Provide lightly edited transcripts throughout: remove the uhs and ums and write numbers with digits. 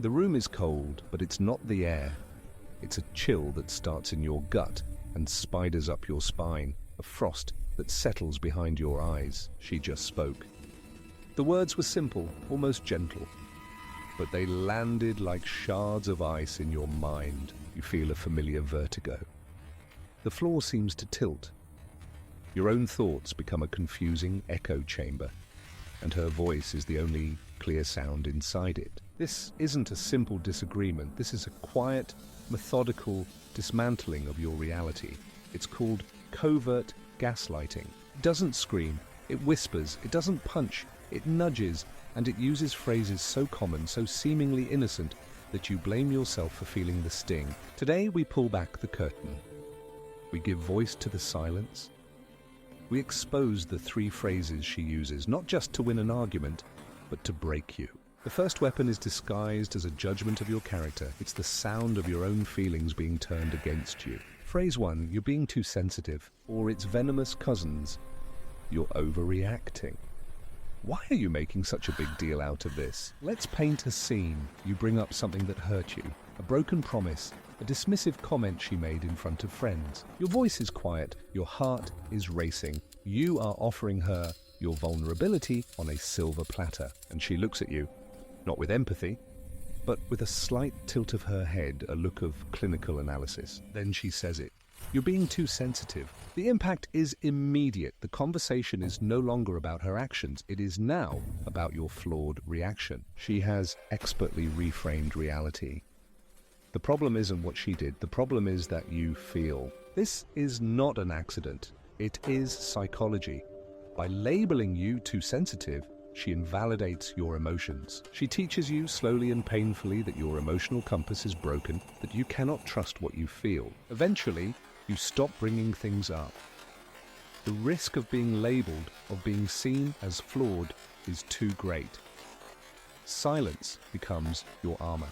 The room is cold, but it's not the air. It's a chill that starts in your gut and spiders up your spine, a frost that settles behind your eyes. She just spoke. The words were simple, almost gentle, but they landed like shards of ice in your mind. You feel a familiar vertigo. The floor seems to tilt. Your own thoughts become a confusing echo chamber, and her voice is the only clear sound inside it. This isn't a simple disagreement. This is a quiet, methodical dismantling of your reality. It's called covert gaslighting. It doesn't scream, it whispers, it doesn't punch, it nudges, and it uses phrases so common, so seemingly innocent, that you blame yourself for feeling the sting. Today we pull back the curtain. We give voice to the silence. We expose the 3 phrases she uses, not just to win an argument, but to break you. The first weapon is disguised as a judgment of your character. It's the sound of your own feelings being turned against you. Phrase 1, you're being too sensitive, or its venomous cousins, you're overreacting. Why are you making such a big deal out of this? Let's paint a scene. You bring up something that hurt you, a broken promise, a dismissive comment she made in front of friends. Your voice is quiet, your heart is racing. You are offering her your vulnerability on a silver platter, and she looks at you, not with empathy, but with a slight tilt of her head, a look of clinical analysis. Then she says it. You're being too sensitive. The impact is immediate. The conversation is no longer about her actions. It is now about your flawed reaction. She has expertly reframed reality. The problem isn't what she did. The problem is that you feel. This is not an accident. It is psychology. By labeling you too sensitive, she invalidates your emotions. She teaches you slowly and painfully that your emotional compass is broken, that you cannot trust what you feel. Eventually, you stop bringing things up. The risk of being labeled, of being seen as flawed, is too great. Silence becomes your armor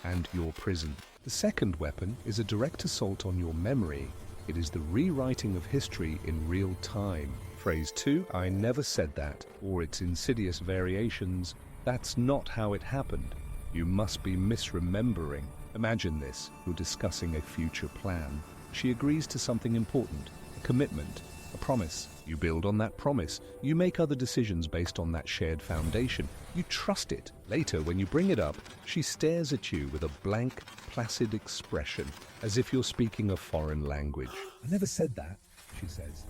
and your prison. The second weapon is a direct assault on your memory. It is the rewriting of history in real time. Phrase 2, I never said that, or its insidious variations, that's not how it happened. You must be misremembering. Imagine this, you're discussing a future plan. She agrees to something important, a commitment, a promise. You build on that promise. You make other decisions based on that shared foundation. You trust it. Later, when you bring it up, she stares at you with a blank, placid expression, as if you're speaking a foreign language. I never said that, she says.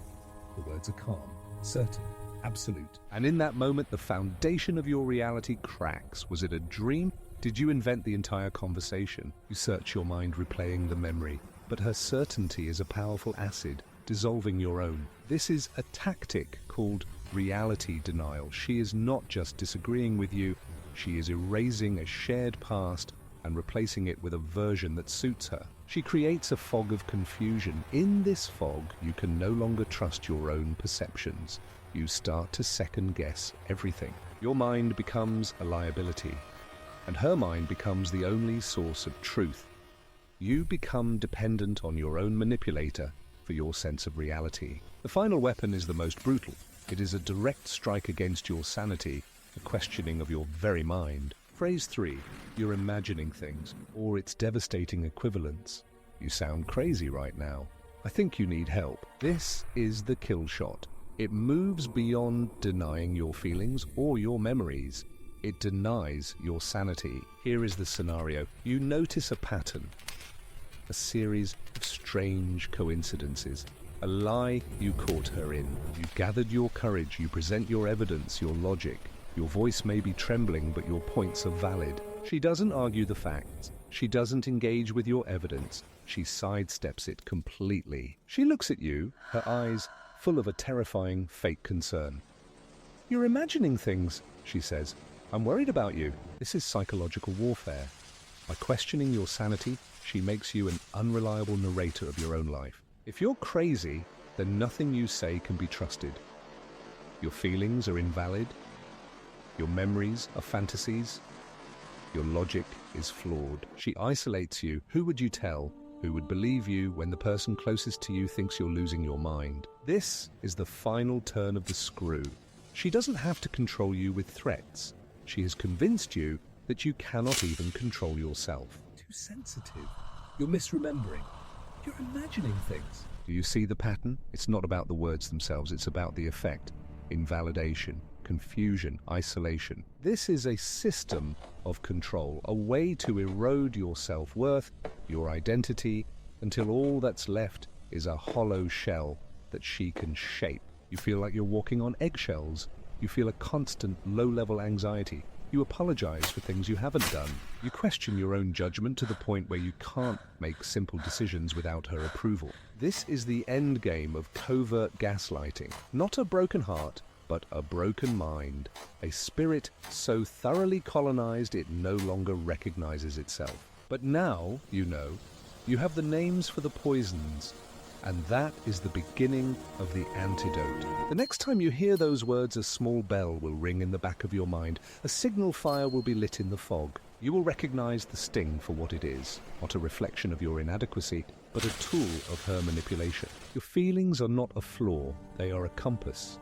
The words are calm, certain, absolute. And in that moment, the foundation of your reality cracks. Was it a dream? Did you invent the entire conversation? You search your mind, replaying the memory. But her certainty is a powerful acid, dissolving your own. This is a tactic called reality denial. She is not just disagreeing with you, she is erasing a shared past and replacing it with a version that suits her. She creates a fog of confusion. In this fog, you can no longer trust your own perceptions. You start to second-guess everything. Your mind becomes a liability, and her mind becomes the only source of truth. You become dependent on your own manipulator for your sense of reality. The final weapon is the most brutal. It is a direct strike against your sanity, a questioning of your very mind. Phrase 3, you're imagining things, or its devastating equivalents. You sound crazy right now. I think you need help. This is the kill shot. It moves beyond denying your feelings or your memories. It denies your sanity. Here is the scenario. You notice a pattern, a series of strange coincidences, a lie you caught her in. You gathered your courage, you present your evidence, your logic. Your voice may be trembling, but your points are valid. She doesn't argue the facts. She doesn't engage with your evidence. She sidesteps it completely. She looks at you, her eyes full of a terrifying, fake concern. You're imagining things, she says. I'm worried about you. This is psychological warfare. By questioning your sanity, she makes you an unreliable narrator of your own life. If you're crazy, then nothing you say can be trusted. Your feelings are invalid. Your memories are fantasies. Your logic is flawed. She isolates you. Who would you tell? Who would believe you when the person closest to you thinks you're losing your mind? This is the final turn of the screw. She doesn't have to control you with threats. She has convinced you that you cannot even control yourself. Too sensitive. You're misremembering. You're imagining things. Do you see the pattern? It's not about the words themselves, it's about the effect. Invalidation, confusion, isolation. This is a system of control, a way to erode your self-worth, your identity, until all that's left is a hollow shell that she can shape. You feel like you're walking on eggshells. You feel a constant low-level anxiety. You apologize for things you haven't done. You question your own judgment to the point where you can't make simple decisions without her approval. This is the end game of covert gaslighting. Not a broken heart, but a broken mind. A spirit so thoroughly colonized it no longer recognizes itself. But now, you know, you have the names for the poisons, and that is the beginning of the antidote. The next time you hear those words, a small bell will ring in the back of your mind. A signal fire will be lit in the fog. You will recognize the sting for what it is, not a reflection of your inadequacy, but a tool of her manipulation. Your feelings are not a flaw, they are a compass.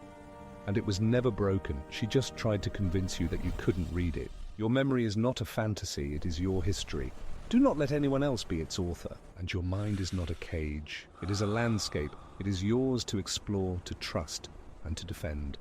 And it was never broken. She just tried to convince you that you couldn't read it. Your memory is not a fantasy, it is your history. Do not let anyone else be its author. And your mind is not a cage. It is a landscape. It is yours to explore, to trust, and to defend.